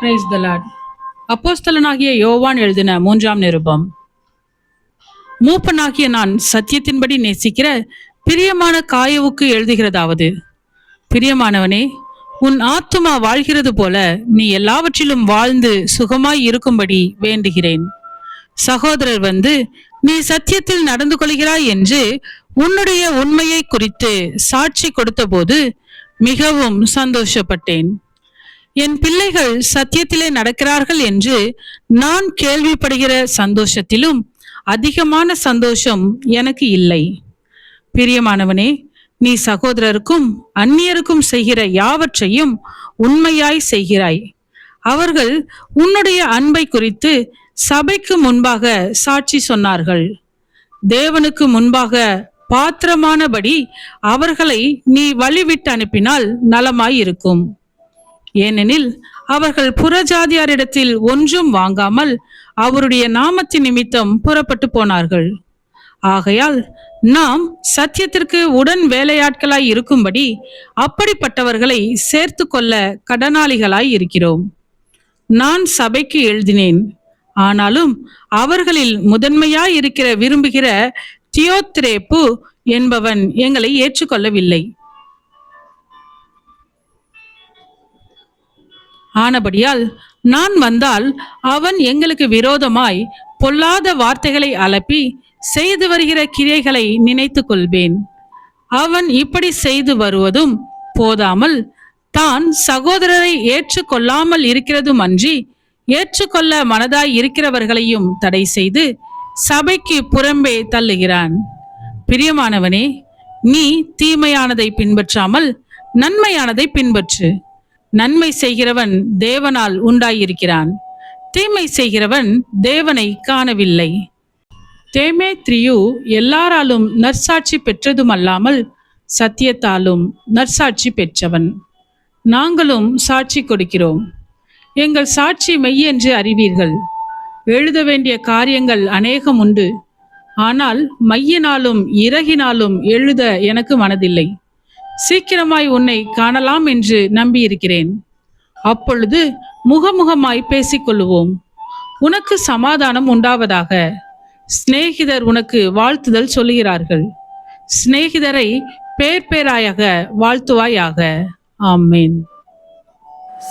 Praise the Lord. அப்போஸ்தலனாகிய யோவான் எழுதின 3ஆம் நிருபம். மூப்பனாகிய நான் சத்தியத்தின்படி நேசிக்கிற பிரியமான காயவுக்கு எழுதுகிறதாவது, பிரியமானவனே, உன் ஆத்துமா வாழ்கிறது போல நீ எல்லாவற்றிலும் வாழ்ந்து சுகமாய் இருக்கும்படி வேண்டுகிறேன். சகோதரர் வந்து நீ சத்தியத்தில் நடந்து கொள்கிறாய் என்று உன்னுடைய உண்மையை குறித்து சாட்சி கொடுத்தபோது மிகவும் சந்தோஷப்பட்டேன். என் பிள்ளைகள் சத்தியத்திலே நடக்கிறார்கள் என்று நான் கேள்விப்படுகிற சந்தோஷத்திலும் அதிகமான சந்தோஷம் எனக்கு இல்லை. பிரியமானவனே, நீ சகோதரருக்கும் அந்நியருக்கும் செய்கிற யாவற்றையும் உண்மையாய் செய்கிறாய். அவர்கள் உன்னுடைய அன்பை குறித்து சபைக்கு முன்பாக சாட்சி சொன்னார்கள். தேவனுக்கு முன்பாக பாத்திரமானபடி அவர்களை நீ வழிவிட்டு அனுப்பினால் நலமாய் இருக்கும். ஏனெனில் அவர்கள் புறஜாதியாரிடத்தில் ஒன்றும் வாங்காமல் அவருடைய நாமத்தின் நிமித்தம் புறப்பட்டு போனார்கள். ஆகையால் நாம் சத்தியத்திற்கு உடன் வேலையாட்களாய் இருக்கும்படி அப்படிப்பட்டவர்களை சேர்த்து கொள்ள கடனாளிகளாய் இருக்கிறோம். நான் சபைக்கு எழுதினேன், ஆனாலும் அவர்களில் முதன்மையாய் இருக்கிற விரும்புகிற தியோத்திரேப்பு என்பவன் எங்களை ஏற்றுக்கொள்ளவில்லை. ஆனபடியால் நான் வந்தால் அவன் எங்களுக்கு விரோதமாய் பொல்லாத வார்த்தைகளை அலப்பி செய்து வருகிற கிரியைகளை நினைத்து கொள்வேன். அவன் இப்படி செய்து வருவதும் போதாமல் தான் சகோதரரை ஏற்றுக்கொள்ளாமல் இருக்கிறதும் அன்றி ஏற்றுக்கொள்ள மனதாய் இருக்கிறவர்களையும் தடை செய்து சபைக்கு புறம்பே தள்ளுகிறான். பிரியமானவனே, நீ தீமையானதை பின்பற்றாமல் நன்மையானதை பின்பற்று. நன்மை செய்கிறவன் தேவனால் உண்டாயிருக்கிறான், தீமை செய்கிறவன் தேவனை காணவில்லை. தேமேத்ரியு எல்லாராலும் நற்சாட்சி பெற்றதுமல்லாமல் சத்தியத்தாலும் நற்சாட்சி பெற்றவன். நாங்களும் சாட்சி கொடுக்கிறோம். எங்கள் சாட்சி மெய்யென்று அறிவீர்கள். எழுத வேண்டிய காரியங்கள் அநேகம் உண்டு, ஆனால் மையினாலும் இறகினாலும் எழுத எனக்கு மனதில்லை. சீக்கிரமாய் உன்னை காணலாம் என்று நம்பியிருக்கிறேன். அப்பொழுது முகமுகமாய் பேசிக்கொள்ளுவோம். உனக்கு சமாதானம் உண்டாவதாக. சிநேகிதர் உனக்கு வாழ்த்துதல் சொல்லுகிறார்கள். சிநேகிதரை பேர் பேராயாக வாழ்த்துவாயாக. ஆமேன்.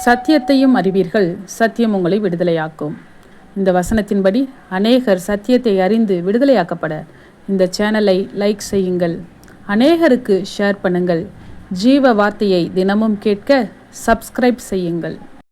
சத்தியத்தையும் அறிவீர்கள், சத்தியம் உங்களை விடுதலையாக்கும். இந்த வசனத்தின்படி அநேகர் சத்தியத்தை அறிந்து விடுதலையாக்கப்பட இந்த சேனலை லைக் செய்யுங்கள், அநேகருக்கு ஷேர் பண்ணுங்கள். ஜீவ வார்த்தையை தினமும் கேட்க சப்ஸ்கிரைப் செய்யுங்கள்.